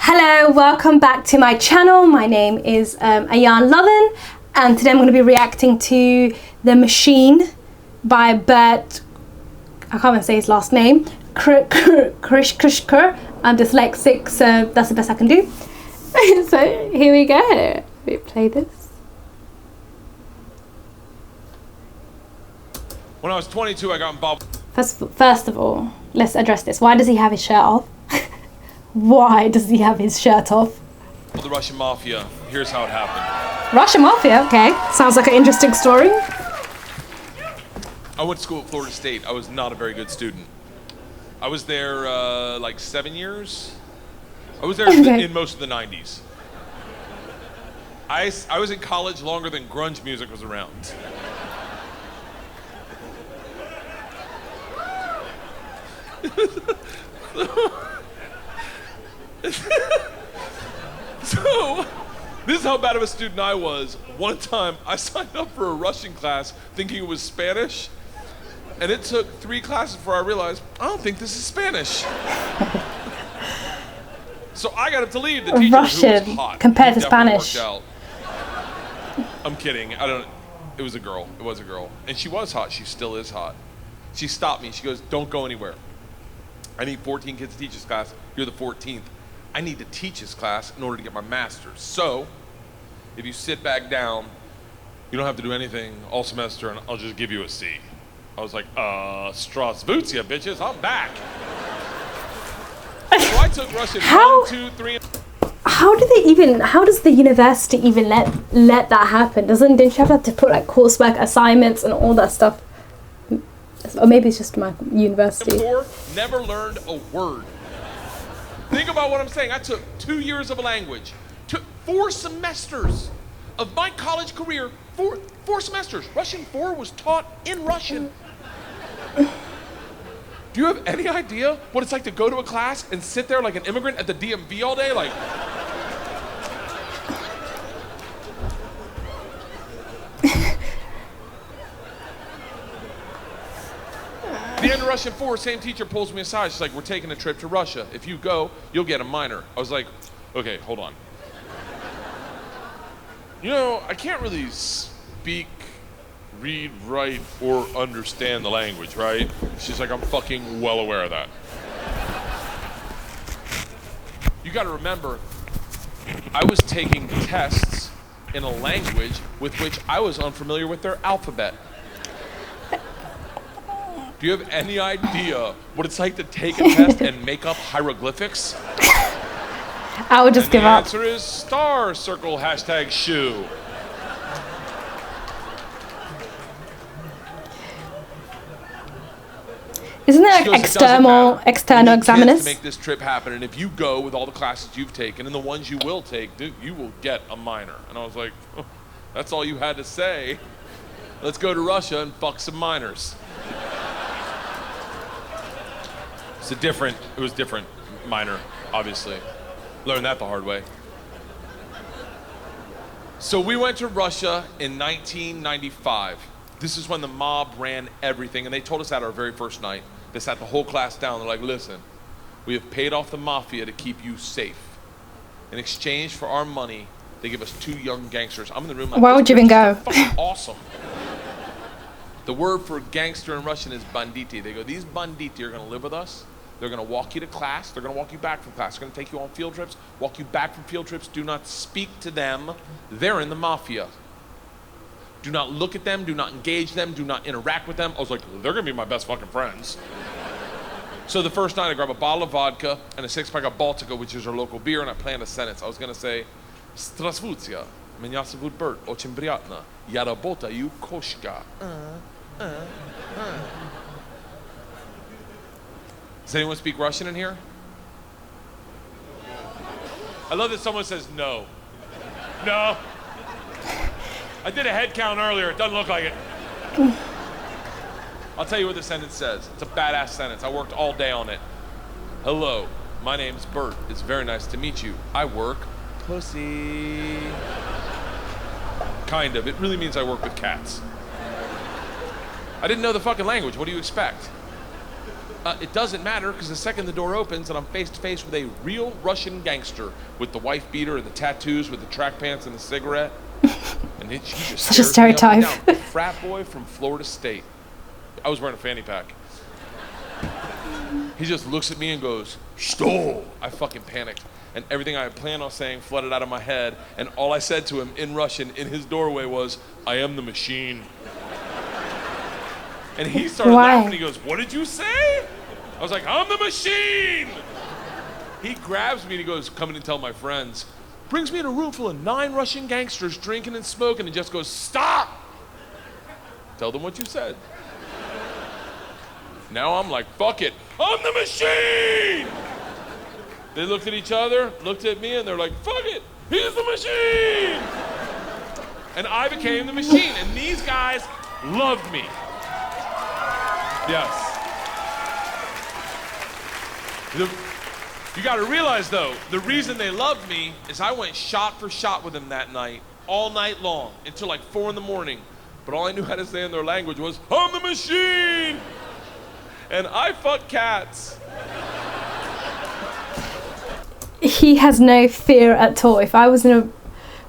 Hello, welcome back to my channel. My name is Ayan Lovin, and today I'm going to be reacting to The Machine by Bert, I can't even say his last name, Kreischer. I'm dyslexic, so that's the best I can do. So here we go. Let me play this. When I was 22, I got involved. First of all, let's address this. Why does he have his shirt off? Why does he have his shirt off? The Russian Mafia. Here's how it happened. Russian Mafia? Okay. Sounds like an interesting story. I went to school at Florida State. I was not a very good student. I was there like 7 years. I was there in most of the 90s. I was in college longer than grunge music was around. So, this is how bad of a student I was. One time, I signed up for a Russian class thinking it was Spanish, and it took 3 classes before I realized, I don't think this is Spanish. So I got up to leave. The teacher, Russian who was hot, compared to Spanish. I'm kidding. It was a girl. It was a girl. And she was hot. She still is hot. She stopped me. She goes, don't go anywhere. I need 14 kids to teach this class. You're the 14th. I need to teach this class in order to get my master's. So, if you sit back down, you don't have to do anything all semester, and I'll just give you a C. I was like, Strasvutia, bitches, I'm back. So I took Russian 1, 2, 3. How does the university even let that happen? Didn't you have to put like coursework assignments and all that stuff? Or maybe it's just my university. Never learned a word. Think about what I'm saying. I took 2 years of a language, took 4 semesters of my college career, 4 semesters. Russian 4 was taught in Russian. Do you have any idea what it's like to go to a class and sit there like an immigrant at the DMV all day? Like, the end of Russian 4, same teacher pulls me aside. She's like, we're taking a trip to Russia. If you go, you'll get a minor. I was like, okay, hold on. You know, I can't really speak, read, write, or understand the language, right? She's like, I'm fucking well aware of that. You gotta remember, I was taking tests in a language with which I was unfamiliar with their alphabet. Do you have any idea what it's like to take a test and make up hieroglyphics? I would just give up. The answer is star, circle, hashtag shoe. Isn't there like external examiners? To make this trip happen, and if you go with all the classes you've taken and the ones you will take, dude, you will get a minor. And I was like, oh, that's all you had to say. Let's go to Russia and fuck some minors. It was different, minor, obviously. Learned that the hard way. So we went to Russia in 1995. This is when the mob ran everything, and they told us that our very first night. They sat the whole class down. They're like, listen, we have paid off the mafia to keep you safe. In exchange for our money, they give us 2 young gangsters. I'm in the room like, why would you even go? Fucking awesome. The word for gangster in Russian is banditi. They go, these banditi are gonna live with us. They're gonna walk you to class. They're gonna walk you back from class. They're gonna take you on field trips, walk you back from field trips. Do not speak to them. They're in the mafia. Do not look at them. Do not engage them. Do not interact with them. I was like, they're gonna be my best fucking friends. So the first night I grabbed a bottle of vodka and a 6-pack of Baltica, which is our local beer, and I planned a sentence. I was gonna say, Strasvutia, меня зовут Bert, очень приятно. Я работаю кошка. Does anyone speak Russian in here? I love that someone says no. No. I did a head count earlier. It doesn't look like it. I'll tell you what the sentence says. It's a badass sentence. I worked all day on it. Hello, my name's Bert. It's very nice to meet you. I work pussy. Kind of. It really means I work with cats. I didn't know the fucking language. What do you expect? It doesn't matter, because the second the door opens and I'm face to face with a real Russian gangster with the wife beater and the tattoos, with the track pants and the cigarette, and he just such a stares me up and stereotype. down. Frat boy from Florida State. I was wearing a fanny pack. He just looks at me and goes, "Что?" I fucking panicked. And everything I had planned on saying flooded out of my head. And all I said to him in Russian in his doorway was, "I am the machine." And he started laughing. He goes, "What did you say?" I was like, "I'm the machine." He grabs me and he goes, "Come in and tell my friends." Brings me in a room full of 9 Russian gangsters drinking and smoking and just goes, "Stop! Tell them what you said." Now I'm like, fuck it, I'm the machine! They looked at each other, looked at me, and they're like, fuck it, he's the machine! And I became the machine, and these guys loved me. Yes. You gotta realize though, the reason they loved me is I went shot for shot with them that night, all night long, until like 4 in the morning. But all I knew how to say in their language was, "I'm the machine!" And I fuck cats. He has no fear at all. If I was in a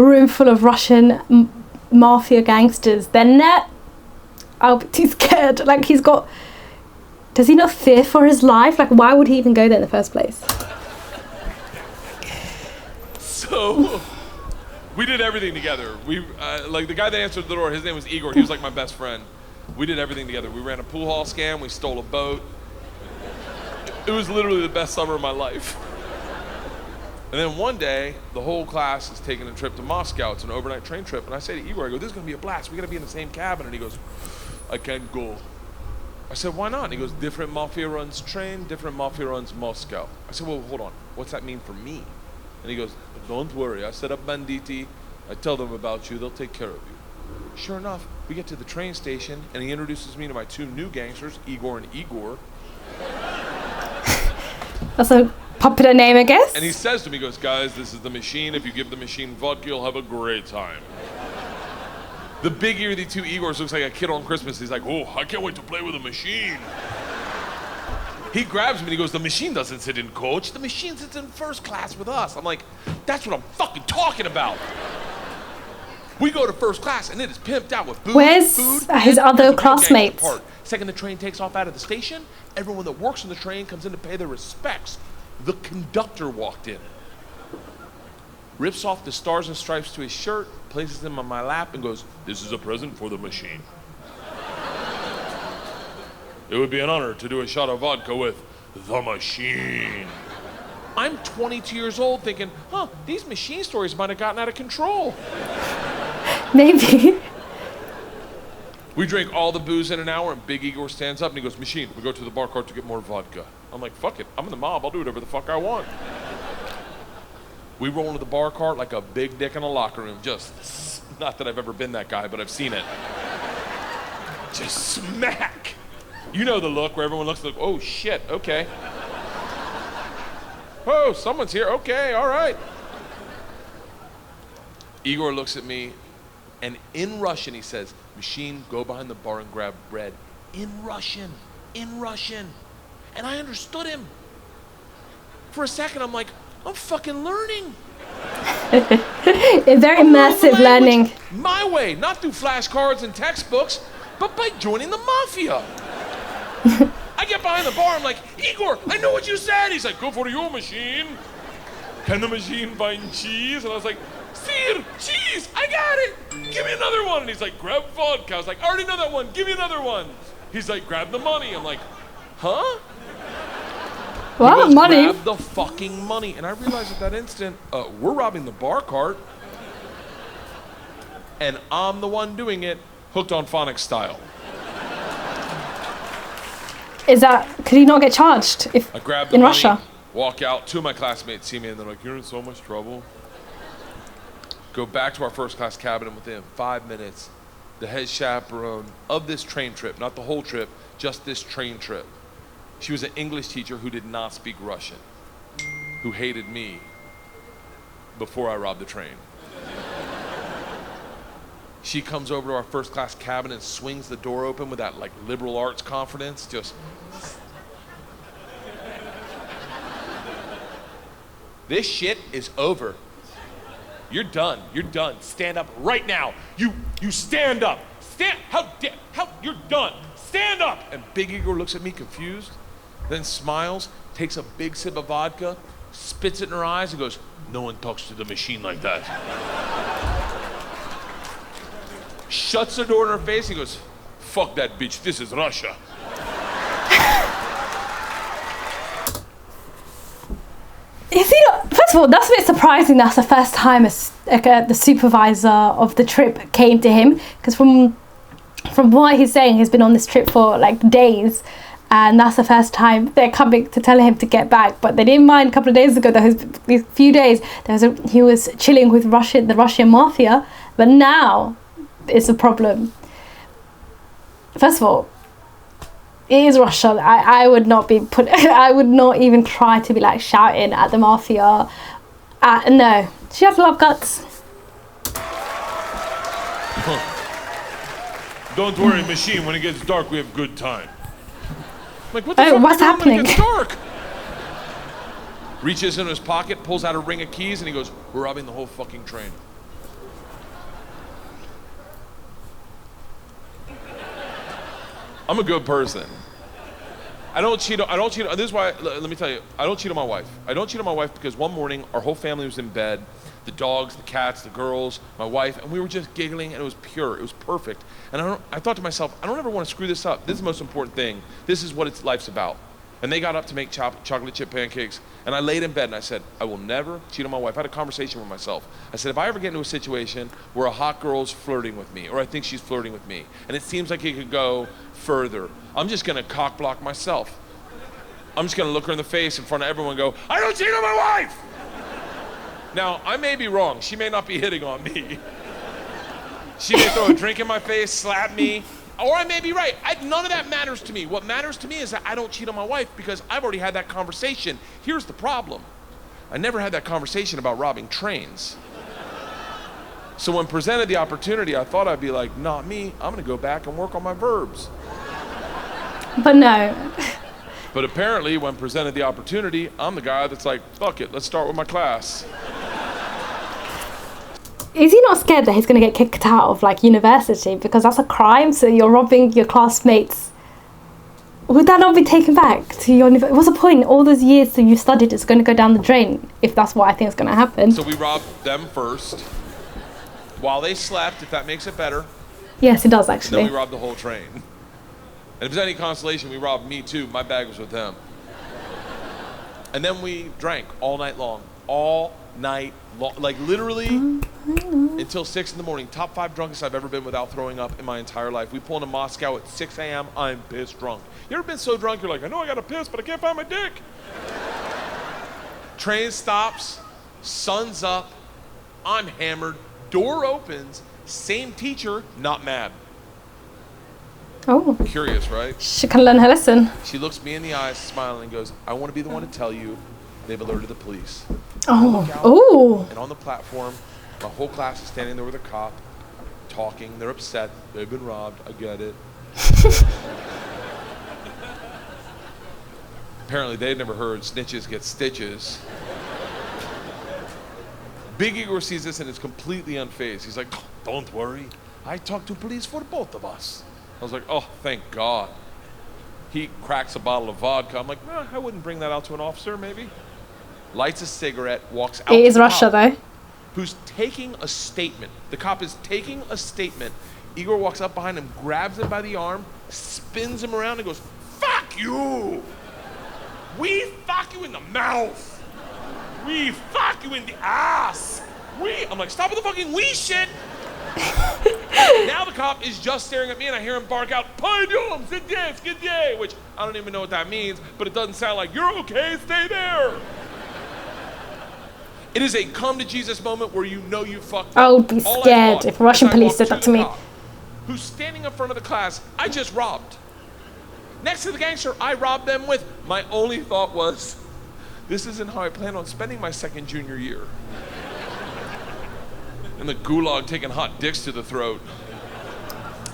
room full of Russian mafia gangsters, then I'll be too scared. Like, does he not fear for his life? Like, why would he even go there in the first place? So, we did everything together. We, like the guy that answered the door, his name was Igor. He was like my best friend. We did everything together. We ran a pool hall scam. We stole a boat. It was literally the best summer of my life. And then one day, the whole class is taking a trip to Moscow. It's an overnight train trip. And I say to Igor, I go, "This is going to be a blast. We got to be in the same cabin." And he goes, "I can't go." I said, "Why not?" And he goes, "Different mafia runs train, different mafia runs Moscow." I said, "Well, hold on. What's that mean for me?" And he goes, "Don't worry. I set up banditti. I tell them about you. They'll take care of you." Sure enough, we get to the train station, and he introduces me to my 2 new gangsters, Igor and Igor. That's a popular name, I guess. And he says to me, he goes, "Guys, this is the machine. If you give the machine vodka, you'll have a great time." The big ear of the 2 Igors looks like a kid on Christmas. He's like, "Oh, I can't wait to play with a machine." He grabs me and he goes, "The machine doesn't sit in coach. The machine sits in first class with us." I'm like, "That's what I'm fucking talking about." We go to first class and it is pimped out with booze, Where's food, his other classmates? Second the train takes off out of the station, everyone that works on the train comes in to pay their respects. The conductor walked in, rips off the stars and stripes to his shirt, places them on my lap and goes, "This is a present for the machine. It would be an honor to do a shot of vodka with the machine." I'm 22 years old thinking, these machine stories might have gotten out of control. Maybe. We drink all the booze in an hour, and Big Igor stands up and he goes, "Machine, we go to the bar cart to get more vodka." I'm like, fuck it, I'm in the mob, I'll do whatever the fuck I want. We roll into the bar cart like a big dick in a locker room. Just, not that I've ever been that guy, but I've seen it. Just smack. You know the look where everyone looks like, "Oh shit, okay. Oh, someone's here, okay, all right." Igor looks at me, and in Russian he says, "Machine, go behind the bar and grab bread." In Russian. And I understood him. For a second, I'm like, I'm fucking learning. A very immersive learning. My way, not through flashcards and textbooks, but by joining the mafia. I get behind the bar, I'm like, "Igor, I know what you said." He's like, "Go for your machine. Can the machine find cheese?" And I was like, "Sir, cheese, I got it. Give me another one." And he's like, "Grab vodka." I was like, "I already know that one, give me another one." He's like, "Grab the money." I'm like, "Huh?" What? Goes, Money? "Grab the fucking money." And I realized at that instant, we're robbing the bar cart. And I'm the one doing it, hooked on phonics style. Could he not get charged if I grab the in money, Russia? walk out. 2 of my classmates see me and they're like, "You're in so much trouble." Go back to our first class cabin, and within 5 minutes, the head chaperone of this train trip, not the whole trip, just this train trip, she was an English teacher who did not speak Russian, who hated me before I robbed the train. She comes over to our first class cabin and swings the door open with that like liberal arts confidence, just, this shit is over. You're done. You're done. Stand up right now. You stand up. You're done. Stand up. And Big Igor looks at me confused, then smiles, takes a big sip of vodka, spits it in her eyes, and goes, no one talks to the machine like that. Shuts the door in her face, and goes, fuck that bitch, this is Russia. First of all, that's a bit surprising. That's the first time the supervisor of the trip came to him, because from what he's saying, he's been on this trip for like days, and that's the first time they're coming to tell him to get back. But they didn't mind a couple of days ago. These few days, he was chilling with the Russian mafia, but now it's a problem. First of all, it is Russia. I would not be I would not even try to be like shouting at the mafia. No, she has a lot of guts. Don't worry, machine. When it gets dark, we have good time. I'm like, what the fuck what's happening? When it gets dark? Reaches in his pocket, pulls out a ring of keys, and he goes, we're robbing the whole fucking train. I'm a good person. I don't cheat. This is why, let me tell you, I don't cheat on my wife. I don't cheat on my wife because one morning, our whole family was in bed. The dogs, the cats, the girls, my wife, and we were just giggling, and it was pure. It was perfect. And I thought to myself, I don't ever want to screw this up. This is the most important thing. This is what life's about. And they got up to make chocolate chip pancakes, and I laid in bed and I said, I will never cheat on my wife. I had a conversation with myself. I said, if I ever get into a situation where a hot girl's flirting with me, or I think she's flirting with me, and it seems like it could go further, I'm just gonna cock block myself. I'm just gonna look her in the face in front of everyone and go, I don't cheat on my wife! Now, I may be wrong. She may not be hitting on me. She may throw a drink in my face, slap me, or I may be right. None of that matters to me. What matters to me is that I don't cheat on my wife because I've already had that conversation. Here's the problem. I never had that conversation about robbing trains. So when presented the opportunity, I thought I'd be like, not me. I'm gonna go back and work on my verbs. But no. But apparently, when presented the opportunity, I'm the guy that's like, fuck it, let's start with my class. Is he not scared that he's going to get kicked out of like university because that's a crime? So you're robbing your classmates. Would that not be taken back to your university? What's the point? All those years that you studied is going to go down the drain if that's what I think is going to happen. So we robbed them first while they slept, if that makes it better. Yes, it does actually. And then we robbed the whole train. And if there's any consolation, we robbed me too. My bag was with them. And then we drank all night long. All night long. Like literally until 6 in the morning. Top 5 drunkest I've ever been without throwing up in my entire life. We pull into Moscow at 6 a.m. I'm pissed drunk. You ever been so drunk you're like, I know I gotta piss, but I can't find my dick. Train stops, sun's up, I'm hammered, door opens, same teacher, not mad. Oh. Curious, right? She can learn her lesson. She looks me in the eyes, smiling, and goes, I want to be the one to tell you they've alerted the police. Oh. Oh. And on the platform, my whole class is standing there with a cop, talking. They're upset. They've been robbed. I get it. Apparently, they'd never heard snitches get stitches. Big Igor sees this and is completely unfazed. He's like, don't worry. I talked to police for both of us. I was like, oh, thank God. He cracks a bottle of vodka. I'm like, I wouldn't bring that out to an officer, maybe. Lights a cigarette, walks out. It is Russia, though. Who's taking a statement. The cop is taking a statement. Igor walks up behind him, grabs him by the arm, spins him around, and goes, fuck you! We fuck you in the mouth! We fuck you in the ass! I'm like, stop with the fucking we shit! Now the cop is just staring at me and I hear him bark out, Pardon, skidye, which I don't even know what that means, but it doesn't sound like, you're okay, stay there. It is a come to Jesus moment where you know you fucked up. I would be scared if Russian police did that to me. Who's standing in front of the class I just robbed. Next to the gangster I robbed them with. My only thought was, this isn't how I plan on spending my second junior year. In the gulag taking hot dicks to the throat.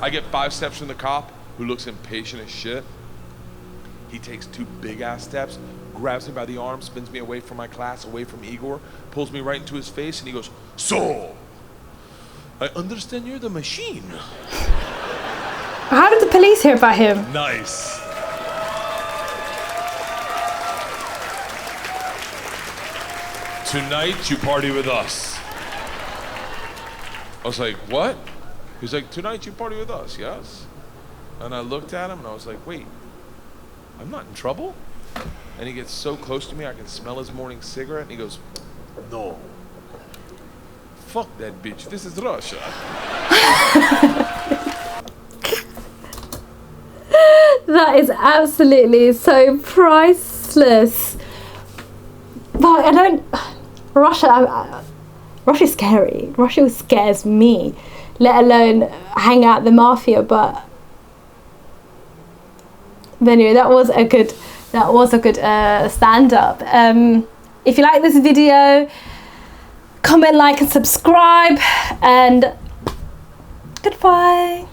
I get 5 steps from the cop, who looks impatient as shit. He takes 2 big ass steps, grabs me by the arm, spins me away from my class, away from Igor, pulls me right into his face, and he goes, "So, I understand you're the machine." How did the police hear about him? Nice. "Tonight you party with us." I was like, "What?" He's like, "Tonight you party with us, yes?" And I looked at him and I was like, "Wait, I'm not in trouble?" And he gets so close to me, I can smell his morning cigarette, and he goes, "No. Fuck that bitch, this is Russia." That is absolutely so priceless. But I don't. Russia's scary. Russia scares me, let alone hang out the mafia. But anyway, that was a good stand-up. If you like this video, comment, like, and subscribe. And goodbye.